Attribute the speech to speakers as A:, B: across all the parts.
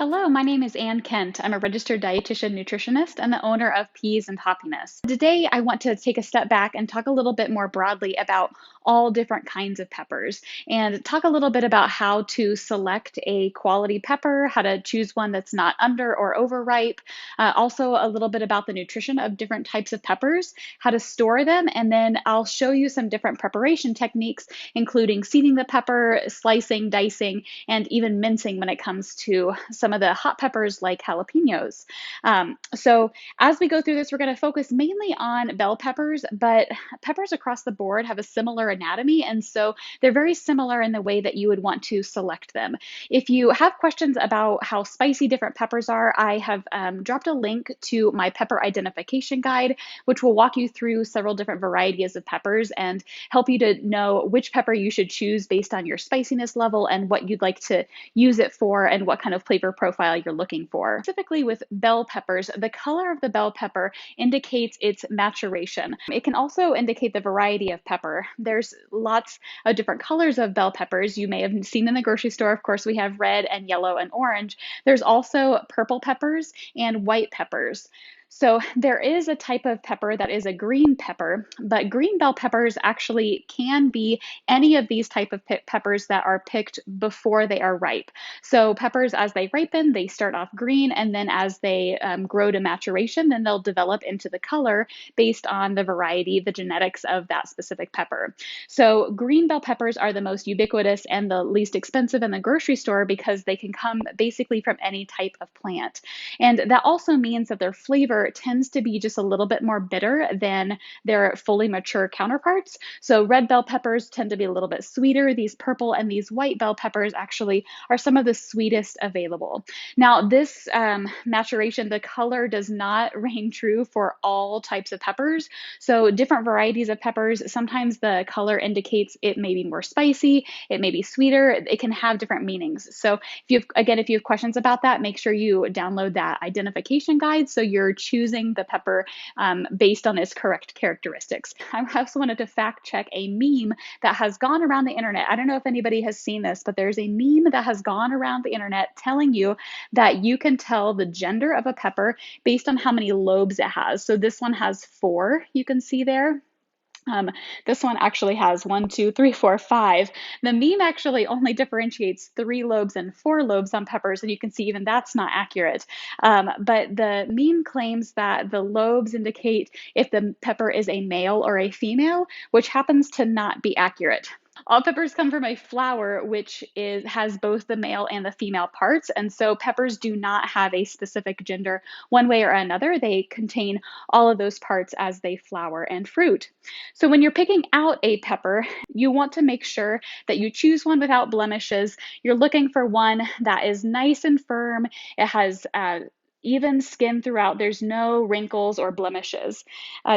A: Hello, my name is Ann Kent. I'm a registered dietitian nutritionist and the owner of Peas and Happiness. Today, I want to take a step back and talk a little bit more broadly about all different kinds of peppers and talk a little bit about how to select a quality pepper, how to choose one that's not under or overripe, also a little bit about the nutrition of different types of peppers, how to store them, and then I'll show you some different preparation techniques, including seeding the pepper, slicing, dicing, and even mincing when it comes to some of the hot peppers like jalapenos. So as we go through this, we're going to focus mainly on bell peppers, but peppers across the board have a similar anatomy, and so they're very similar in the way that you would want to select them. If you have questions about how spicy different peppers are, I have dropped a link to my pepper identification guide, which will walk you through several different varieties of peppers and help you to know which pepper you should choose based on your spiciness level and what you'd like to use it for and what kind of flavor profile you're looking for. Specifically with bell peppers, the color of the bell pepper indicates its maturation. It can also indicate the variety of pepper. There's lots of different colors of bell peppers. You may have seen in the grocery store, of course, we have red and yellow and orange. There's also purple peppers and white peppers. So there is a type of pepper that is a green pepper, but green bell peppers actually can be any of these type of peppers that are picked before they are ripe. So peppers, as they ripen, they start off green, and then as they grow to maturation, then they'll develop into the color based on the variety, the genetics of that specific pepper. So green bell peppers are the most ubiquitous and the least expensive in the grocery store because they can come basically from any type of plant. And that also means that their flavor tends to be just a little bit more bitter than their fully mature counterparts. So red bell peppers tend to be a little bit sweeter. These purple and these white bell peppers actually are some of the sweetest available. Now, this maturation, the color does not reign true for all types of peppers. So different varieties of peppers, sometimes the color indicates it may be more spicy, it may be sweeter, it can have different meanings. So if you have questions about that, make sure you download that identification guide so you're choosing the pepper based on its correct characteristics. I also wanted to fact check a meme that has gone around the internet. I don't know if anybody has seen this, but there's a meme that has gone around the internet telling you that you can tell the gender of a pepper based on how many lobes it has. So this one has 4, you can see there. This one actually has 1, 2, 3, 4, 5. The meme actually only differentiates 3 lobes and 4 lobes on peppers, and you can see even that's not accurate. But the meme claims that the lobes indicate if the pepper is a male or a female, which happens to not be accurate. All peppers come from a flower, which has both the male and the female parts. And so peppers do not have a specific gender one way or another. They contain all of those parts as they flower and fruit. So when you're picking out a pepper, you want to make sure that you choose one without blemishes. You're looking for one that is nice and firm. It has even skin throughout. There's no wrinkles or blemishes.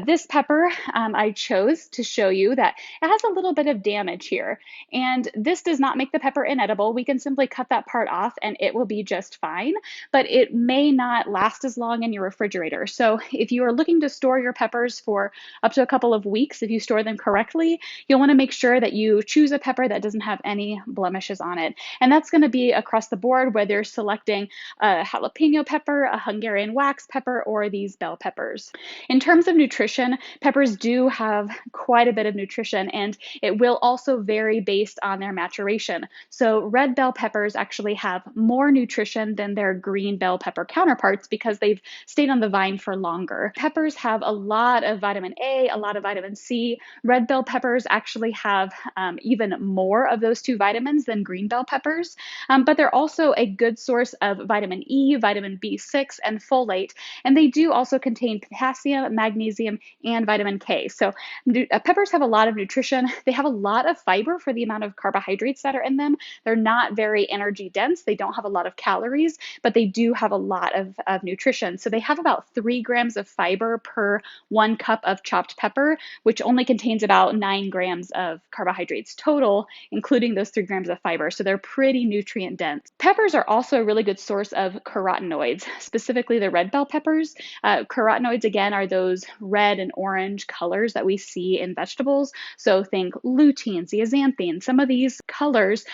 A: This pepper I chose to show you that it has a little bit of damage here. And this does not make the pepper inedible. We can simply cut that part off and it will be just fine, but it may not last as long in your refrigerator. So if you are looking to store your peppers for up to a couple of weeks, if you store them correctly, you'll want to make sure that you choose a pepper that doesn't have any blemishes on it. And that's going to be across the board, whether you're selecting a jalapeno pepper, a Hungarian wax pepper, or these bell peppers. In terms of nutrition, peppers do have quite a bit of nutrition, and it will also vary based on their maturation. So red bell peppers actually have more nutrition than their green bell pepper counterparts because they've stayed on the vine for longer. Peppers have a lot of vitamin A, a lot of vitamin C. Red bell peppers actually have even more of those 2 vitamins than green bell peppers, but they're also a good source of vitamin E, vitamin B6, and folate, and they do also contain potassium, magnesium, and vitamin K. So peppers have a lot of nutrition. They have a lot of fiber for the amount of carbohydrates that are in them. They're not very energy dense. They don't have a lot of calories, but they do have a lot of nutrition. So they have about 3 grams of fiber per 1 cup of chopped pepper, which only contains about 9 grams of carbohydrates total, including those 3 grams of fiber. So they're pretty nutrient dense. Peppers are also a really good source of carotenoids, specifically the red bell peppers. Carotenoids, again, are those red and orange colors that we see in vegetables. So think lutein, zeaxanthin. Some of these colors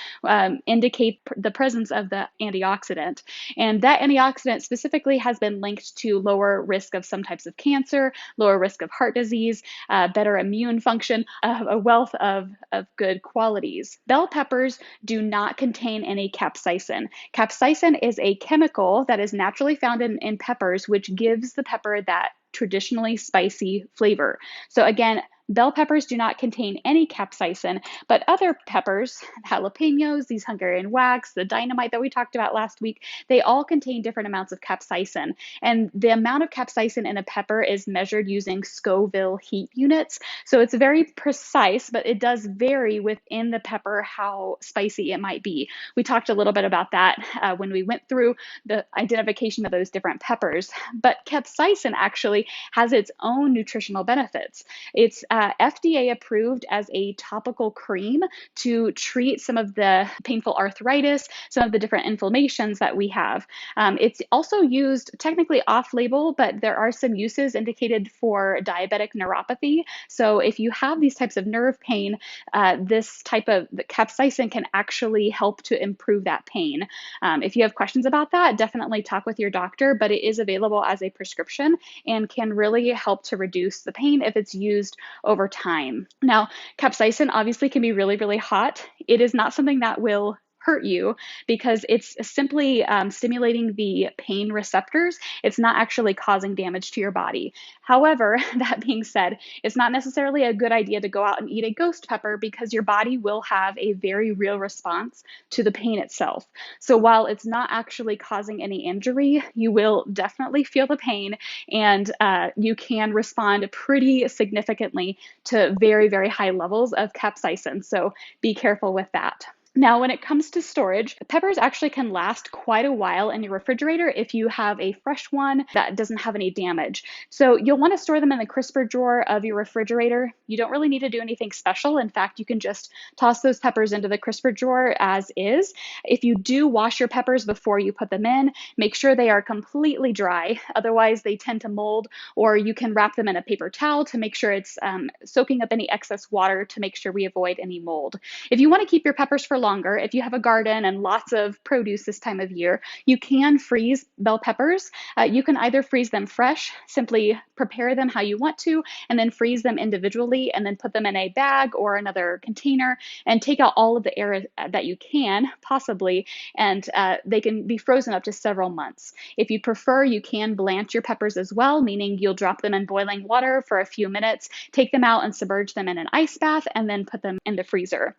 A: indicate the presence of the antioxidant. And that antioxidant specifically has been linked to lower risk of some types of cancer, lower risk of heart disease, better immune function, a wealth of good qualities. Bell peppers do not contain any capsaicin. Capsaicin is a chemical that is naturally found in peppers, which gives the pepper that traditionally spicy flavor. So again, bell peppers do not contain any capsaicin, but other peppers, jalapenos, these Hungarian wax, the dynamite that we talked about last week, they all contain different amounts of capsaicin. And the amount of capsaicin in a pepper is measured using Scoville heat units. So it's very precise, but it does vary within the pepper how spicy it might be. We talked a little bit about that when we went through the identification of those different peppers. But capsaicin actually has its own nutritional benefits. It's FDA approved as a topical cream to treat some of the painful arthritis, some of the different inflammations that we have. It's also used technically off-label, but there are some uses indicated for diabetic neuropathy. So if you have these types of nerve pain, this type of capsaicin can actually help to improve that pain. If you have questions about that, definitely talk with your doctor, but it is available as a prescription and can really help to reduce the pain if it's used over time. Now, capsaicin obviously can be really, really hot. It is not something that will hurt you because it's simply stimulating the pain receptors. It's not actually causing damage to your body. However, that being said, it's not necessarily a good idea to go out and eat a ghost pepper because your body will have a very real response to the pain itself. So while it's not actually causing any injury, you will definitely feel the pain and you can respond pretty significantly to very, very high levels of capsaicin. So be careful with that. Now, when it comes to storage, peppers actually can last quite a while in your refrigerator if you have a fresh one that doesn't have any damage. So you'll want to store them in the crisper drawer of your refrigerator. You don't really need to do anything special. In fact, you can just toss those peppers into the crisper drawer as is. If you do wash your peppers before you put them in, make sure they are completely dry. Otherwise, they tend to mold, or you can wrap them in a paper towel to make sure it's soaking up any excess water to make sure we avoid any mold. If you want to keep your peppers for longer, if you have a garden and lots of produce this time of year, you can freeze bell peppers. You can either freeze them fresh, simply prepare them how you want to, and then freeze them individually, and then put them in a bag or another container and take out all of the air that you can possibly, and they can be frozen up to several months. If you prefer, you can blanch your peppers as well, meaning you'll drop them in boiling water for a few minutes, take them out and submerge them in an ice bath, and then put them in the freezer.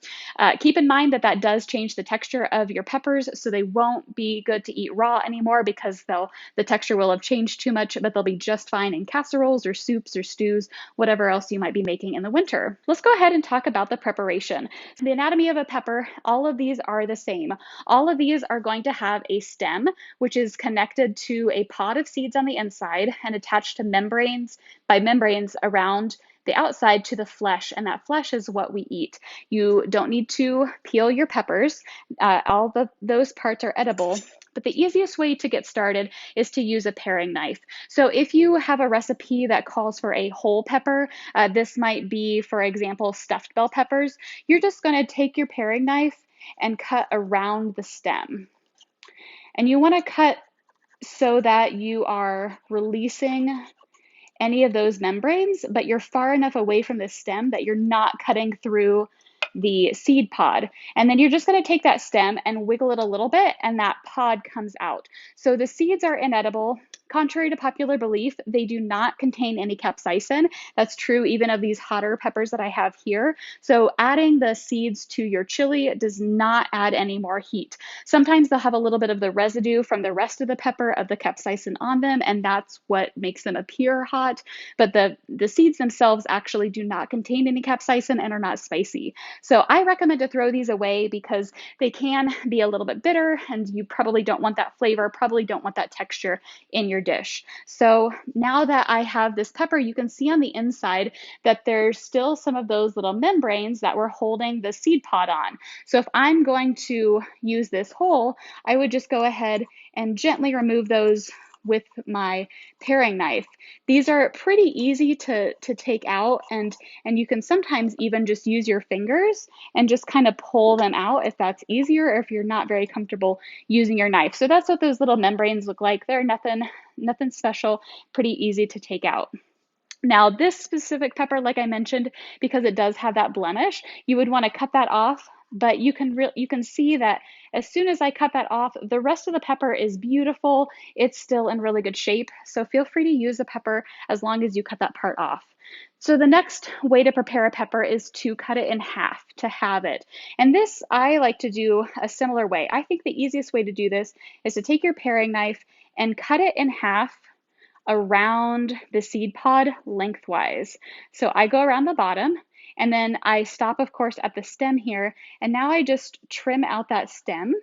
A: Keep in mind that does change the texture of your peppers, so they won't be good to eat raw anymore because the texture will have changed too much, but they'll be just fine in casseroles or soups or stews, whatever else you might be making in the winter. Let's go ahead and talk about the preparation. So the anatomy of a pepper, all of these are the same. All of these are going to have a stem, which is connected to a pod of seeds on the inside and attached to membranes around the outside to the flesh, and that flesh is what we eat. You don't need to peel your peppers. Those parts are edible. But the easiest way to get started is to use a paring knife. So if you have a recipe that calls for a whole pepper, this might be, for example, stuffed bell peppers, you're just going to take your paring knife and cut around the stem. And you want to cut so that you are releasing any of those membranes, but you're far enough away from the stem that you're not cutting through the seed pod. And then you're just going to take that stem and wiggle it a little bit, and that pod comes out. So the seeds are inedible. Contrary to popular belief, they do not contain any capsaicin. That's true even of these hotter peppers that I have here. So adding the seeds to your chili does not add any more heat. Sometimes they'll have a little bit of the residue from the rest of the pepper of the capsaicin on them, and that's what makes them appear hot. But the seeds themselves actually do not contain any capsaicin and are not spicy. So I recommend to throw these away because they can be a little bit bitter, and you probably don't want that flavor, probably don't want that texture in your dish. So now that I have this pepper, you can see on the inside that there's still some of those little membranes that were holding the seed pod on. So if I'm going to use this whole, I would just go ahead and gently remove those with my paring knife. These are pretty easy to take out, and you can sometimes even just use your fingers and just kind of pull them out if that's easier, or if you're not very comfortable using your knife. So that's what those little membranes look like. They're nothing special, pretty easy to take out. Now, this specific pepper, like I mentioned, because it does have that blemish, you would want to cut that off, but you can see that as soon as I cut that off, the rest of the pepper is beautiful. It's still in really good shape. So feel free to use a pepper as long as you cut that part off. So the next way to prepare a pepper is to cut it in half to halve it. And this I like to do a similar way. I think the easiest way to do this is to take your paring knife and cut it in half around the seed pod lengthwise. So I go around the bottom, and then I stop, of course, at the stem here, and now I just trim out that stem.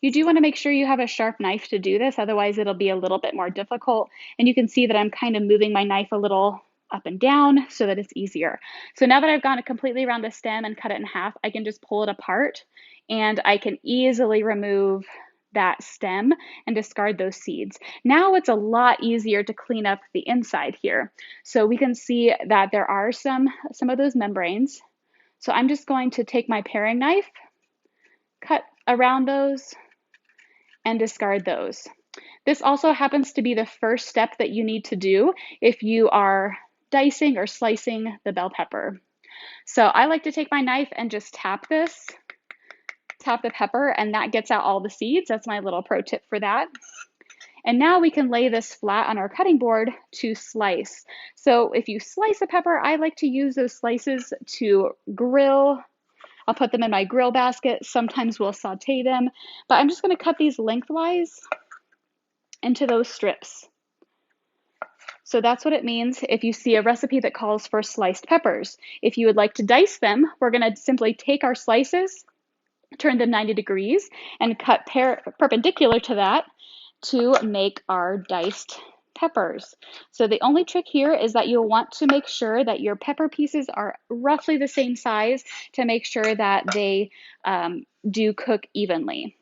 A: You do want to make sure you have a sharp knife to do this, otherwise it'll be a little bit more difficult. And you can see that I'm kind of moving my knife a little up and down so that it's easier. So now that I've gone completely around the stem and cut it in half, I can just pull it apart, and I can easily remove that stem and discard those seeds. Now it's a lot easier to clean up the inside here. So we can see that there are some of those membranes. So I'm just going to take my paring knife, cut around those, and discard those. This also happens to be the first step that you need to do if you are dicing or slicing the bell pepper. So I like to take my knife and just tap the pepper, and that gets out all the seeds. That's my little pro tip for that. And now we can lay this flat on our cutting board to slice. So if you slice a pepper, I like to use those slices to grill. I'll put them in my grill basket. Sometimes we'll saute them, but I'm just going to cut these lengthwise into those strips. So that's what it means if you see a recipe that calls for sliced peppers. If you would like to dice them, we're going to simply take our slices, turn them 90 degrees, and cut perpendicular to that to make our diced peppers. So the only trick here is that you'll want to make sure that your pepper pieces are roughly the same size to make sure that they do cook evenly.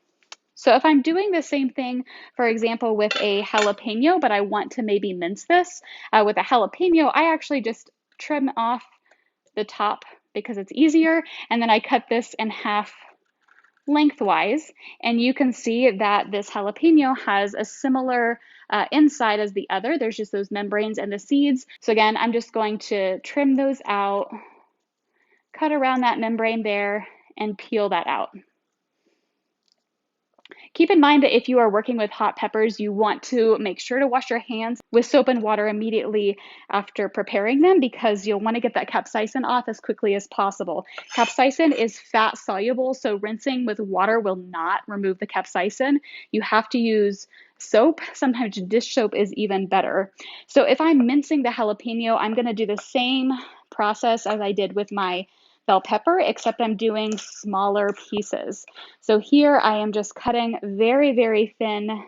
A: So if I'm doing the same thing, for example, with a jalapeno, but I want to maybe mince this, with a jalapeno, I actually just trim off the top because it's easier, and then I cut this in half lengthwise, and you can see that this jalapeno has a similar inside as the other. There's just those membranes and the seeds. So again, I'm just going to trim those out, cut around that membrane there, and peel that out. Keep in mind that if you are working with hot peppers, you want to make sure to wash your hands with soap and water immediately after preparing them, because you'll want to get that capsaicin off as quickly as possible. Capsaicin is fat soluble, so rinsing with water will not remove the capsaicin. You have to use soap. Sometimes dish soap is even better. So if I'm mincing the jalapeno, I'm going to do the same process as I did with my bell pepper, except I'm doing smaller pieces. So here I am just cutting very, very thin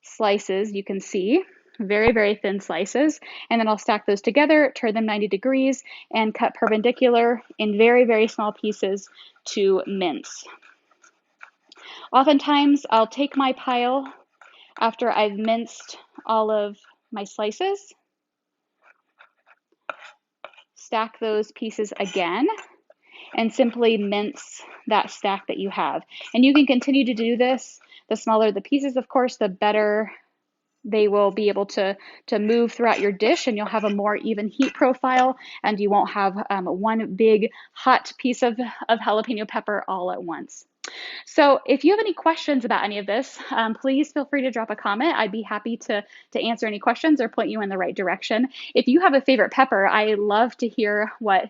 A: slices. You can see very, very thin slices, and then I'll stack those together, turn them 90 degrees, and cut perpendicular in very, very small pieces to mince. Oftentimes I'll take my pile after I've minced all of my slices, stack those pieces again, and simply mince that stack that you have. And you can continue to do this. The smaller the pieces, of course, the better they will be able to move throughout your dish, and you'll have a more even heat profile, and you won't have one big hot piece of jalapeno pepper all at once. So if you have any questions about any of this, please feel free to drop a comment. I'd be happy to answer any questions or point you in the right direction. If you have a favorite pepper, I love to hear what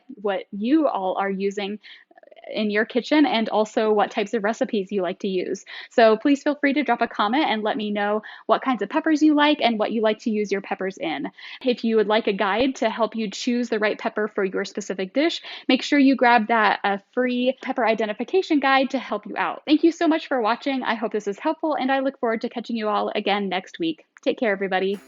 A: you all are using in your kitchen, and also what types of recipes you like to use. So please feel free to drop a comment and let me know what kinds of peppers you like and what you like to use your peppers in. If you would like a guide to help you choose the right pepper for your specific dish, make sure you grab that free pepper identification guide to help you out. Thank you so much for watching. I hope this was helpful, and I look forward to catching you all again next week. Take care, everybody.